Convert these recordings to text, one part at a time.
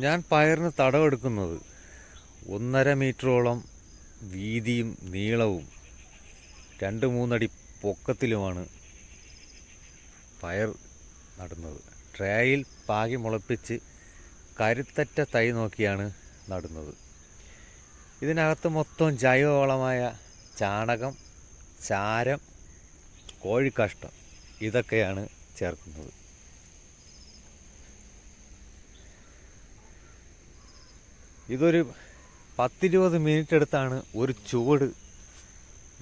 ഞാൻ പയറിന് തടമെടുക്കുന്നത് 1.5 മീറ്ററോളം വീതിയും നീളവും 2-3 അടി പൊക്കത്തിലുമാണ് പയർ നടുന്നത്. ട്രേയിൽ പാകി മുളപ്പിച്ച് കരുത്തറ്റ തൈ നോക്കിയാണ് നടുന്നത്. ഇതിനകത്ത് മൊത്തം ജൈവവളമായ ചാണകം, ചാരം, കോഴിക്കാഷ്ടം ഇതൊക്കെയാണ് ചേർക്കുന്നത്. ഇതൊരു 10-20 മിനിറ്റ് എടുത്താണ് ഒരു ചുവട്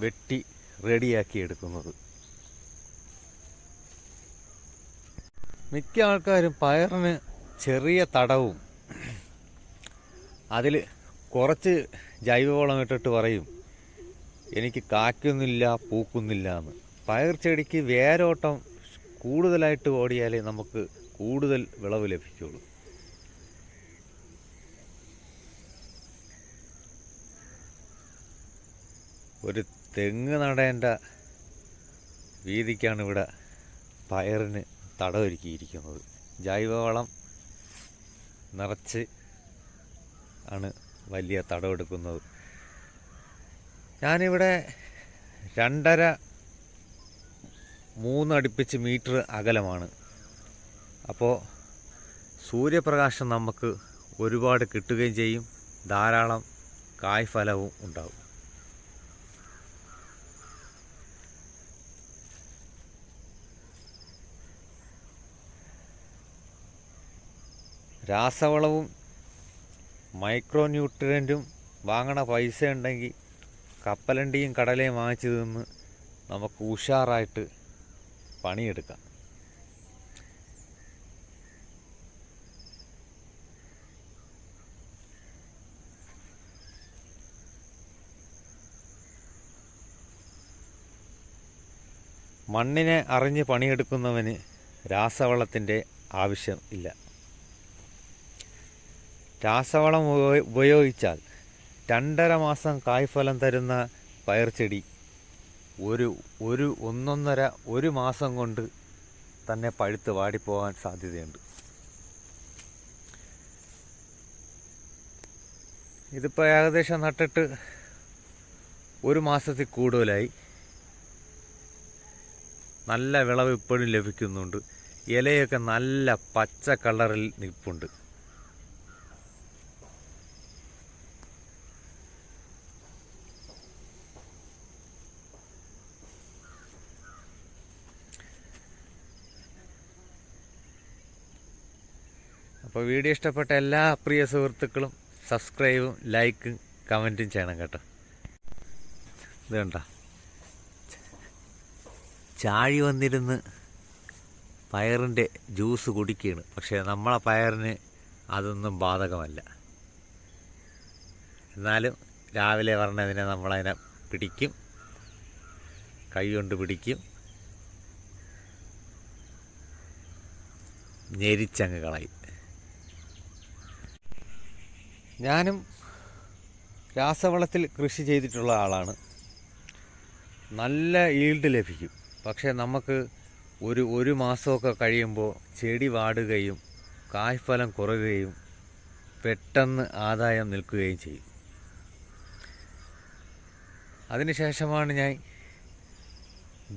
വെട്ടി റെഡിയാക്കി എടുക്കുന്നത്. മിക്ക ആൾക്കാരും പയറിന് ചെറിയ തടവും അതിൽ കുറച്ച് ജൈവവളം ഇട്ടിട്ട് പറയും എനിക്ക് കായ്ക്കുന്നില്ല, പൂക്കുന്നില്ല എന്ന്. പയർ ചെടിക്ക് വേരോട്ടം കൂടുതലായിട്ട് ഓടിയാലേ നമുക്ക് കൂടുതൽ വിളവ് ലഭിക്കുള്ളൂ. ഒരു തെങ്ങ് നടേണ്ട വീതിക്കാണ് ഇവിടെ പയറിന് തടമൊരുക്കിയിരിക്കുന്നത്. ജൈവവളം നിറച്ച് ആണ് വലിയ തടമെടുക്കുന്നത്. ഞാനിവിടെ 2.5-3 അടുപ്പിച്ച് മീറ്റർ അകലമാണ്. അപ്പോൾ സൂര്യപ്രകാശം നമുക്ക് ഒരുപാട് കിട്ടുകയും ചെയ്യും, ധാരാളം കായ്ഫലവും ഉണ്ടാവും. രാസവളവും മൈക്രോ ന്യൂട്രിയൻറ്റും വാങ്ങണ പൈസ ഉണ്ടെങ്കിൽ കപ്പലണ്ടിയും കടലയും വാങ്ങിച്ചു തിന്ന് നമുക്ക് ഉഷാറായിട്ട് പണിയെടുക്കാം. മണ്ണിനെ അറിഞ്ഞ് പണിയെടുക്കുന്നവന് രാസവളത്തിൻ്റെ ആവശ്യം ഇല്ല. രാസവളം ഉപയോഗിച്ചാൽ 2.5 മാസം കായ്ഫലം തരുന്ന പയർ ചെടി ഒരു മാസം കൊണ്ട് തന്നെ പഴുത്ത് വാടിപ്പോകാൻ സാധ്യതയുണ്ട്. ഇതിപ്പോൾ ഏകദേശം നട്ടിട്ട് 1 മാസത്തിൽ കൂടുതലായി. നല്ല വിളവ് ഇപ്പോഴും ലഭിക്കുന്നുണ്ട്. ഇലയൊക്കെ നല്ല പച്ച കളറിൽ നിൽപ്പുണ്ട്. അപ്പോൾ വീഡിയോ ഇഷ്ടപ്പെട്ട എല്ലാ പ്രിയ സുഹൃത്തുക്കളും സബ്സ്ക്രൈബും ലൈക്കും കമൻറ്റും ചെയ്യണം കേട്ടോ. ഇത് കണ്ട ചാഴി വന്നിരുന്ന് പയറിൻ്റെ ജ്യൂസ് കുടിക്കുകയാണ്. പക്ഷേ നമ്മളെ പയറിന് അതൊന്നും ബാധകമല്ല. എന്നാലും രാവിലെ പറഞ്ഞതിനെ നമ്മളതിനെ പിടിക്കും, കൈ കൊണ്ട് പിടിക്കും, ഞെരിച്ചങ്ങ് കളയും. ഞാനും രാസവളത്തിൽ കൃഷി ചെയ്തിട്ടുള്ള ആളാണ്. നല്ല ഈൽഡ് ലഭിക്കും. പക്ഷേ നമുക്ക് ഒരു മാസമൊക്കെ കഴിയുമ്പോൾ ചെടി വാടുകയും കായ്ഫലം കുറയുകയും പെട്ടെന്ന് ആദായം നിൽക്കുകയും ചെയ്യും. അതിനുശേഷമാണ് ഞാൻ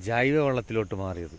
ജൈവവളത്തിലോട്ട് മാറിയത്.